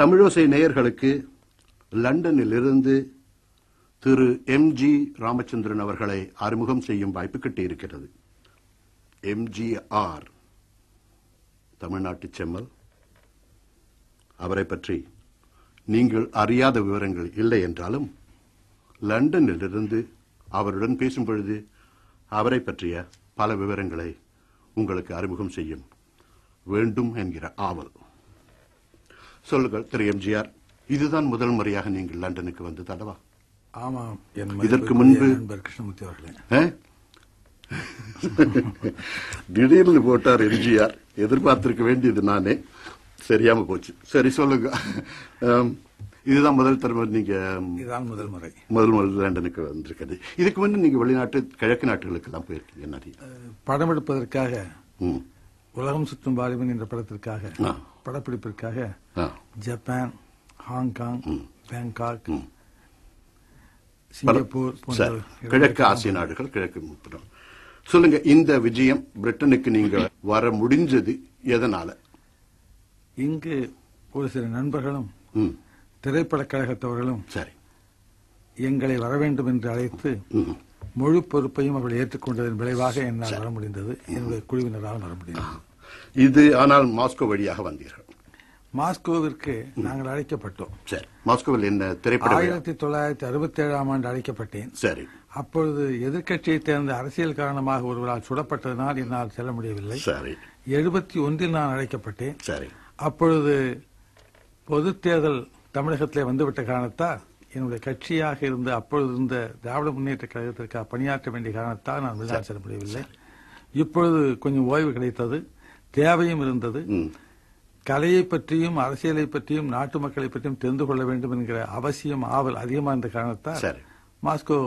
தமிழோசை நேயர்களுக்கு லண்டனில் இருந்து திரு எம்ஜி ராமச்சந்திரன் அவர்களை அறிமுகம் செய்யும் வாய்ப்பு கிட்டியிருக்கிறது. எம்ஜிஆர் தமிழ்நாட்டு செம்மல். அவரை பற்றி நீங்கள் அறியாத விவரங்கள் இல்லை என்றாலும் லண்டனில் இருந்து அவருடன் பேசும் பொழுது அவரை பற்றிய பல விவரங்களை உங்களுக்கு அறிமுகம் செய்யும் வேண்டும் என்கிற ஆவல். சொல்லுங்கள் திரு எம்ஜிஆர், இதுதான் முதல் முறையாக நீங்கள் லண்டனுக்கு வந்து தடவா? ஆமாம். இதற்கு முன்பு கிருஷ்ணமூர்த்தி அவர்களே, திடீர்னு போட்டார் எம்ஜிஆர். எதிர்பார்த்திருக்க வேண்டியது நானே, சரியாம போச்சு. சரி சொல்லுங்க, இதுதான் முதல் தடவை நீங்க? இதுதான் முதல் முறை லண்டனுக்கு வந்திருக்கிறது. இதுக்கு முன்பு நீங்க வெளிநாட்டு கிழக்கு நாட்டுகளுக்கு எல்லாம் போயிருக்கீங்க நிறைய. படம் எடுப்பதற்காக உலகம் சுற்றும் வாலிபன் என்ற படத்திற்காக படப்பிடிப்பிற்காக ஜப்பான், ஹாங்காங், பேங்காக், சிங்கப்பூர் போன்ற கிழக்கு ஆசிய நாடுகள், கிழக்கு. சொல்லுங்க, இந்த விஜயம் பிரிட்டனுக்கு நீங்க வர முடிஞ்சது எதனால? இங்கு ஒரு சில நண்பர்களும் திரைப்பட கழகத்தவர்களும் சரி எங்களை வர வேண்டும் என்று அழைத்து முழு பொறுப்பையும் அவர்கள் ஏற்றுக்கொண்டதன் விளைவாக என்னால் வர முடிந்தது. என்னுடைய குழுவினரால் வர முடிந்தது. இது ஆனால் மாஸ்கோ வழியாக வந்தீர்கள்? மாஸ்கோவிற்கு நாங்கள் அழைக்கப்பட்டோம். சரி. மாஸ்கோவில் என்ன திரைப்பட? 1967ஆம் ஆண்டு அழைக்கப்பட்டேன். சரி. அப்பொழுது எதிர்க்கட்சியைச் சேர்ந்த அரசியல் காரணமாக ஒருவரால் சுடப்பட்டதனால் என்னால் செல்ல முடியவில்லை. சரி. 71 நான் அழைக்கப்பட்டேன். சரி. அப்பொழுது பொது தேர்தல் தமிழகத்திலே வந்துவிட்ட காரணத்தால் என்னுடைய கட்சியாக இருந்த அப்பொழுது இருந்த திராவிட முன்னேற்ற கழகத்திற்காக பணியாற்ற வேண்டிய காரணத்தால் நான் வெளிநாடு செல்ல முடியவில்லை. இப்பொழுது கொஞ்சம் ஓய்வு கிடைத்தது, தேவையும் இருந்தது. கலையை பற்றியும் அரசியலை பற்றியும் நாட்டு மக்களை பற்றியும் தெரிந்து கொள்ள வேண்டும் என்கிற அவசியம் ஆவல் அதிகமாக இருந்த காரணத்தால் மாஸ்கோ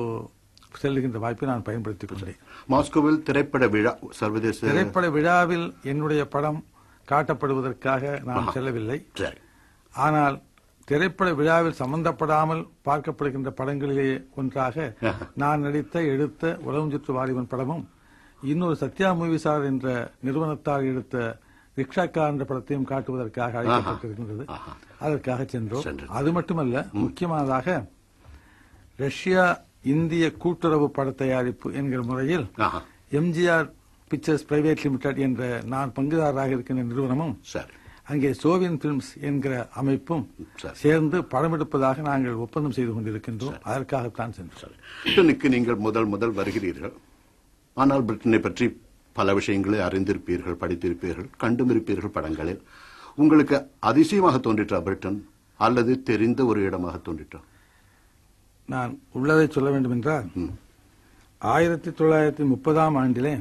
செல்லுகின்ற வாய்ப்பை நான் பயன்படுத்திக் கொண்டேன். மாஸ்கோவில் திரைப்பட விழா, சர்வதேச திரைப்பட விழாவில் என்னுடைய படம் காட்டப்படுவதற்காக நான் செல்லவில்லை. ஆனால் திரைப்பட விழாவில் சம்பந்தப்படாமல் பார்க்கப்படுகின்ற படங்களிலே ஒன்றாக நான் நடித்த எடுத்த உலகம் சுற்று வாலிபன் படமும் இன்னொரு சத்யா மூவிசார் என்ற நிறுவனத்தால் எடுத்த ரிக்ஷாக்கார் என்ற படத்தையும் காட்டுவதற்காக அழைக்கப்பட்டிருக்கின்றது. அதற்காக சென்றோம். அது மட்டுமல்ல, முக்கியமானதாக ரஷ்யா இந்திய கூட்டுறவு பட தயாரிப்பு என்கிற முறையில் எம்ஜிஆர் பிக்சர்ஸ் பிரைவேட் லிமிடெட் என்ற நான் பங்குதாரராக இருக்கின்ற நிறுவனமும் அங்கே சோவியன் பிலிம்ஸ் என்கிற அமைப்பும் சேர்ந்து படம் எடுப்பதாக நாங்கள் ஒப்பந்தம் செய்து கொண்டிருக்கின்றோம். அதற்காகத்தான் சென்றோம். பிரிட்டனுக்கு நீங்கள் முதல் வருகிறீர்கள். ஆனால் பிரிட்டனை பற்றி பல விஷயங்களை அறிந்திருப்பீர்கள், படித்திருப்பீர்கள், கண்டும் இருப்பீர்கள் படங்களில். உங்களுக்கு அதிசயமாக தோன்றிட்டா பிரிட்டன், அல்லது தெரிந்த ஒரு இடமாக தோன்றிட்டா? நான் உள்ளதை சொல்ல வேண்டும் என்றால் 1930ஆம் ஆண்டிலே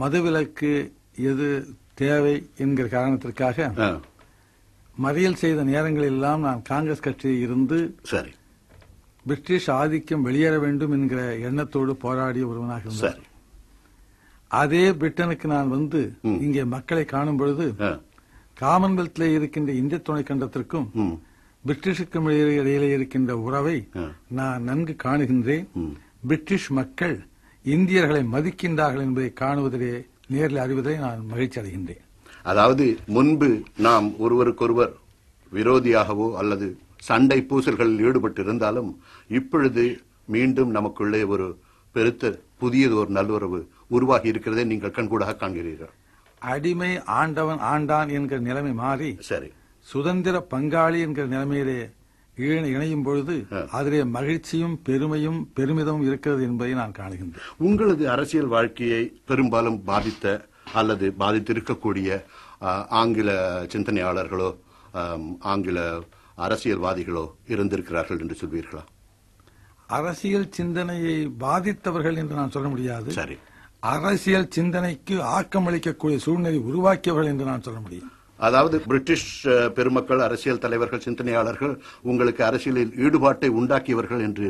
மதுவிலக்கு எது தேவை என்கிற காரணத்திற்காக மறியல் செய்த நேரங்களில் எல்லாம் நான் காங்கிரஸ் கட்சியில் இருந்து பிரிட்டிஷ் ஆதிக்கம் வெளியேற வேண்டும் என்கிற எண்ணத்தோடு போராடிய ஒருவனாக இருந்தார். அதே பிரிட்டனுக்கு நான் வந்து இங்கே மக்களை காணும் பொழுது காமன்வெல்த்ல இருக்கின்ற இந்திய துணைக்கண்டத்திற்கும் பிரிட்டிஷுக்கும் இடையிலே இருக்கின்ற உறவை நான் நன்கு காணுகின்றேன். பிரிட்டிஷ் மக்கள் இந்தியர்களை மதிக்கின்றார்கள் என்பதை காணுவதிலே, நேரில் அறிவதை நான் மகிழ்ச்சி அடைகின்றேன். அதாவது முன்பு நாம் ஒருவருக்கொருவர் விரோதியாகவோ அல்லது சண்டை பூசல்களில் ஈடுபட்டு இருந்தாலும் இப்பொழுது மீண்டும் நமக்குள்ளே ஒரு பெருத்த புதியது ஒரு நல்லுறவு உருவாகி இருக்கிறதே நீங்கள் கண்கூடாக காண்கிறீர்கள். அடிமை ஆண்டவன் ஆண்டான் என்கிற நிலைமை மாறி சுதந்திர பங்காளி என்கிற நிலைமையிலே இணையும் பொழுது அதிலே மகிழ்ச்சியும் பெருமையும் பெருமிதமும் இருக்கிறது என்பதை நான் காணுகின்றேன். உங்களது அரசியல் வாழ்க்கையை பெரும்பாலும் பாதித்த அல்லது பாதித்திருக்கக்கூடிய ஆங்கில சிந்தனையாளர்களோ ஆங்கில அரசியல்வாதிகளோ இருந்திருக்கிறார்கள் என்று சொல்வீர்களா? அரசியல் சிந்தனையை பாதித்தவர்கள் என்று நான் சொல்ல முடியாது. அரசியல் சிந்தனைக்கு ஆக்கமளிக்கக்கூடிய சூழ்நிலை உருவாக்கியவர்கள் என்று நான் சொல்ல முடியும். அதாவது பிரிட்டிஷ் பெருமக்கள், அரசியல் தலைவர்கள், சிந்தனையாளர்கள் உங்களுக்கு அரசியலில் ஈடுபாட்டை உண்டாக்கியவர்கள் என்று.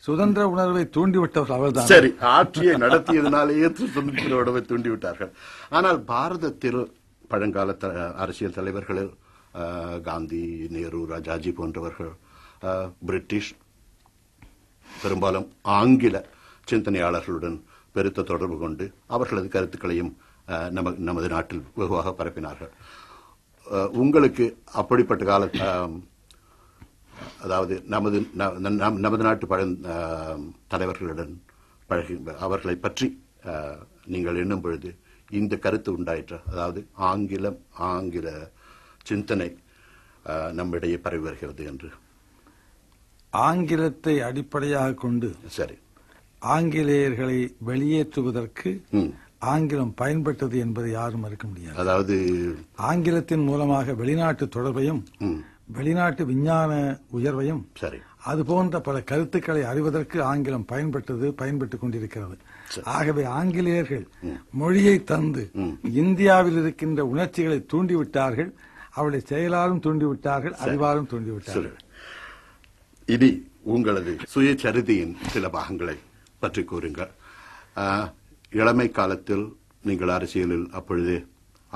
சுதந்திர உணர்வை தூண்டிவிட்டவர்கள் அவர்தான். சரி, ஆட்சியை நடத்தியதனாலேயே சுதந்திர உணர்வை தூண்டிவிட்டார்கள். ஆனால் பாரதத்தில் பழங்கால அரசியல் தலைவர்களில் காந்தி, நேரு, ராஜாஜி போன்றவர்கள் பிரிட்டிஷ் பெரும்பாலும் ஆங்கில சிந்தனையாளர்களுடன் பெருத்த தொடர்பு கொண்டு அவர்களது கருத்துக்களையும் நமது நாட்டில் வெகுவாக பரப்பினார்கள். உங்களுக்கு அப்படிப்பட்ட கால அதாவது நமது நாட்டு தலைவர்களுடன் பழகி அவர்களை பற்றி நீங்கள் எண்ணும் பொழுது இந்த கருத்து உண்டாயிற்று, அதாவது ஆங்கில சிந்தனை நம்மிடையே பரவி வருகிறது என்று. ஆங்கிலத்தை அடிப்படையாக கொண்டு சரி ஆங்கிலேயர்களை வெளியேற்றுவதற்கு ஆங்கிலம் பயன்பட்டது என்பதை யாரும் மறுக்க முடியாது. அதாவது ஆங்கிலத்தின் மூலமாக வெளிநாட்டு தொடர்பையும் வெளிநாட்டு விஞ்ஞான உயர்வையும் சரி அது போன்ற பல கருத்துக்களை அறிவதற்கு ஆங்கிலம் பயன்பட்டுக் கொண்டிருக்கிறது. ஆகவே ஆங்கிலேயர்கள் மொழியை தந்து இந்தியாவில் இருக்கின்ற உணர்ச்சிகளை தூண்டிவிட்டார்கள், அவருடைய செயலாலும் தூண்டிவிட்டார்கள், அறிவாலும் தூண்டிவிட்டார்கள். இனி உங்களது சுயசரிதையின் சில பாகங்களை பற்றி கூறுங்கள். இளமை காலத்தில் நீங்கள் அரசியலில் அப்பொழுது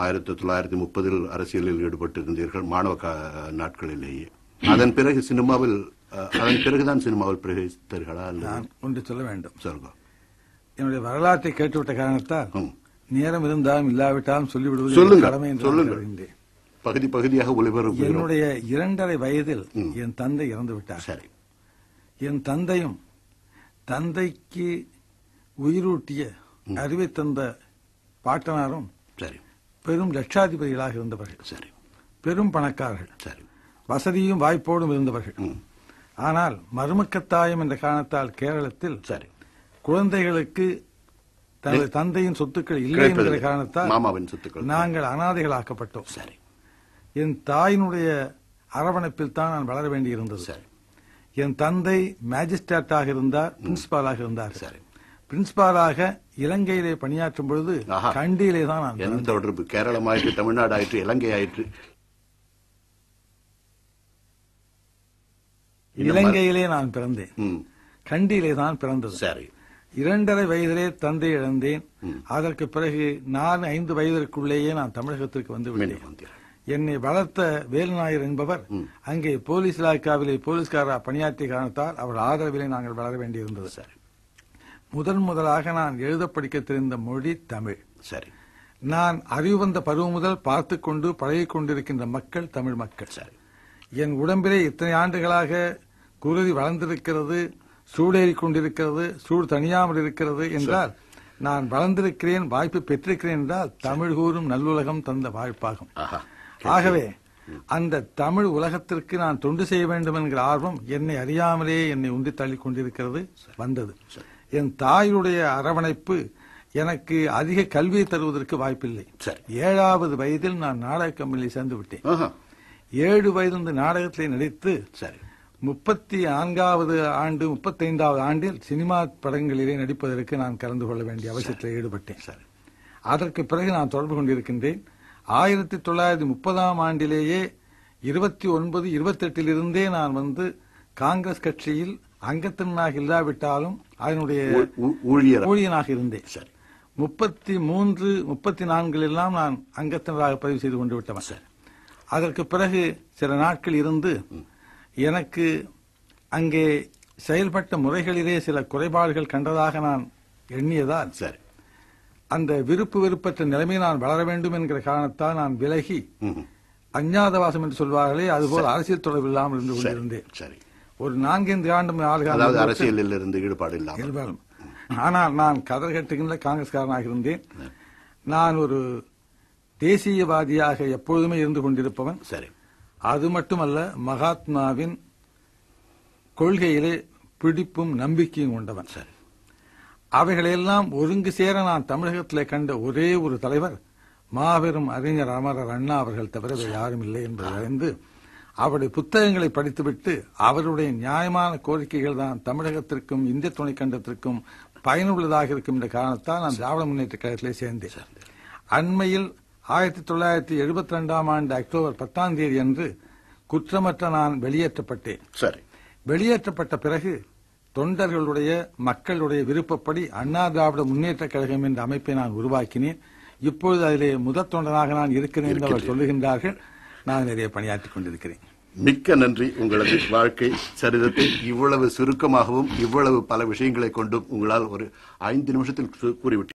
1930 அரசியலில் ஈடுபட்டிருந்தீர்கள், மாணவ நாட்களிலேயே. அதன் பிறகுதான் சினிமாவில் பிரவேசித்தீர்களா? நான் ஒன்று சொல்ல வேண்டும். சொல்லுங்க. என்னுடைய வரலாற்றை கேட்டுவிட்ட காரணத்தால் நேரம் இருந்தாலும் இல்லாவிட்டாலும் சொல்லிவிடுவது கடமை என்று சொல்லுங்கள். பகுதியாக ஒளிபரப்பு. என்னுடைய 2.5 வயதில் என் தந்தை இறந்து விட்டார். சரி. என் தந்தையும் தந்தைக்கு உயிரூட்டிய அறிவை தந்த பாட்டனாரும் சரி பெரும் லட்சாதிபதிகளாக இருந்தவர்கள். சரி. பெரும் பணக்காரர்கள். சரி. வசதியும் வாய்ப்போடும் இருந்தவர்கள். ஆனால் மருமக்கத்தாயம் என்ற காரணத்தால் கேரளத்தில் சரி குழந்தைகளுக்கு தனது தந்தையின் சொத்துக்கள் இல்லை என்கிற காரணத்தால் மாமாவின் சொத்துக்கள் நாங்கள் அனாதைகளாக்கப்பட்டோம். சரி. என் தாயினுடைய அரவணைப்பில் தான் நான் வளர வேண்டியிருந்தது. சரி. என் தந்தை மேஜிஸ்ட்ரேட்டாக இருந்தார், பிரின்சிபாலாக இருந்தார். சரி. பிரின்சிபாலாக இலங்கையிலே பணியாற்றும் பொழுது கண்டியிலே தான் நான் எந்த தொடர்பு? கேரளம் ஆயிற்று, தமிழ்நாடு ஆயிற்று, இலங்கை ஆயிற்று. இலங்கையிலே நான் பிறந்தேன், கண்டியிலே தான் பிறந்தது. சரி. 2.5 வயதிலே தந்தை இழந்தேன். அதற்கு பிறகு நான் 5 வயதிற்குள்ளேயே நான் தமிழகத்திற்கு வந்து விட்டேன். என்னை வளர்த்த வேலுநாயர் என்பவர் அங்கே போலீஸ் இலாக்காவிலே போலீஸ்காரா பணியாற்றிய காரணத்தால் அவர் ஆதரவிலே நாங்கள் வளர வேண்டியிருந்தது. சரி. முதலாக நான் எழுத படிக்க தெரிந்த மொழி தமிழ். சரி. நான் அறிவு வந்த பருவம் முதல் பார்த்து கொண்டு பழகிக் கொண்டிருக்கின்ற மக்கள் தமிழ் மக்கள். சரி. என் உடம்பிலே இத்தனை ஆண்டுகளாக குருதி வளர்ந்திருக்கிறது, சூடேறி கொண்டிருக்கிறது, சூடு தனியாமல் இருக்கிறது என்றால் நான் வளர்ந்திருக்கிறேன், வாய்ப்பு பெற்றிருக்கிறேன் என்றால் தமிழ் கூறும் நல்லுலகம் தந்த வாய்ப்பாகும். ஆகவே அந்த தமிழ் உலகத்திற்கு நான் தொண்டு செய்ய வேண்டும் என்கிற ஆர்வம் என்னை அறியாமலே என்னை உந்தி தள்ளிக் கொண்டிருக்கிறது வந்தது. என் தாயுடைய அரவணைப்பு எனக்கு அதிக கல்வியை தருவதற்கு வாய்ப்பில்லை. 7வது வயதில் நான் நாடக கம்பெனியில் சேர்ந்து விட்டேன். 7 வயதில் இந்த நாடகத்திலே நடித்து 34வது ஆண்டு 35வது ஆண்டில் சினிமா படங்களிலே நடிப்பதற்கு நான் கலந்து கொள்ள வேண்டிய அவசியத்தில் ஈடுபட்டேன். அதற்கு பிறகு நான் தொடர்பு கொண்டிருக்கின்றேன். 1930ஆம் ஆண்டிலேயே 29, 28 இருந்தே நான் வந்து காங்கிரஸ் கட்சியில் அங்கத்தினராக இல்லாவிட்டாலும் அதனுடைய ஊழியனாக இருந்தேன். 33, 34 எல்லாம் நான் அங்கத்தினராக பதிவு செய்து கொண்டு விட்டவன். அதற்கு பிறகு சில நாட்கள் இருந்து எனக்கு அங்கே செயல்பட்ட முறைகளிலே சில குறைபாடுகள் கண்டதாக நான் எண்ணியதால் அந்த விருப்பு வெறுப்பற்ற நிலைமையை நான் வளர வேண்டும் என்கிற காரணத்தால் நான் விலகி அஞ்ஞாதவாசம் என்று சொல்வார்களே அதுபோல் அரசியல் தொடர்பு இல்லாமல் இருந்து கொண்டிருந்தேன். ஒரு 4-5 ஆண்டு அரசியலில் இருந்து ஈடுபாடு இல்லாமல். ஆனால் நான் கதர் கட்டுகின்ற காங்கிரஸ்காரனாக இருந்தேன். நான் ஒரு தேசியவாதியாக எப்பொழுதுமே இருந்து கொண்டிருப்பவன். அது மட்டுமல்ல, மகாத்மாவின் கொள்கையிலே பிடிப்பும் நம்பிக்கையும் கொண்டவன். அவைகளெல்லாம் ஒருங்கு சேர நான் தமிழகத்திலே கண்ட ஒரே ஒரு தலைவர் மாபெரும் அறிஞர் அமரர் அண்ணா அவர்கள் தவிர யாரும் இல்லை என்பதை அறிந்து அவருடைய புத்தகங்களை படித்துவிட்டு அவருடைய நியாயமான கோரிக்கைகள் தான் தமிழகத்திற்கும் இந்திய துணைக்கண்டத்திற்கும் பயனுள்ளதாக இருக்கும் என்ற காரணத்தால் நான் திராவிட முன்னேற்ற கழகத்திலே சேர்ந்தேன். அண்மையில் 1972ஆம் ஆண்டு அக்டோபர் 10ஆம் தேதி அன்று குற்றமற்ற நான் வெளியேற்றப்பட்டேன். வெளியேற்றப்பட்ட பிறகு தொண்டர்களுடைய மக்களுடைய விருப்பப்படி அண்ணா திராவிட முன்னேற்ற கழகம் என்ற அமைப்பை நான் உருவாக்கினேன். இப்பொழுது அதிலே முதற் தொண்டனாக நான் இருக்கிறேன் என்று அவர் சொல்லுகின்றார்கள். நான் நிறைய பணியாற்றிக் கொண்டிருக்கிறேன். மிக்க நன்றி. உங்களது வாழ்க்கை சரிதத்தை இவ்வளவு சுருக்கமாகவும் இவ்வளவு பல விஷயங்களை கொண்டும் உங்களால் ஒரு 5 நிமிஷத்தில் கூறிவிட்டீர்கள்.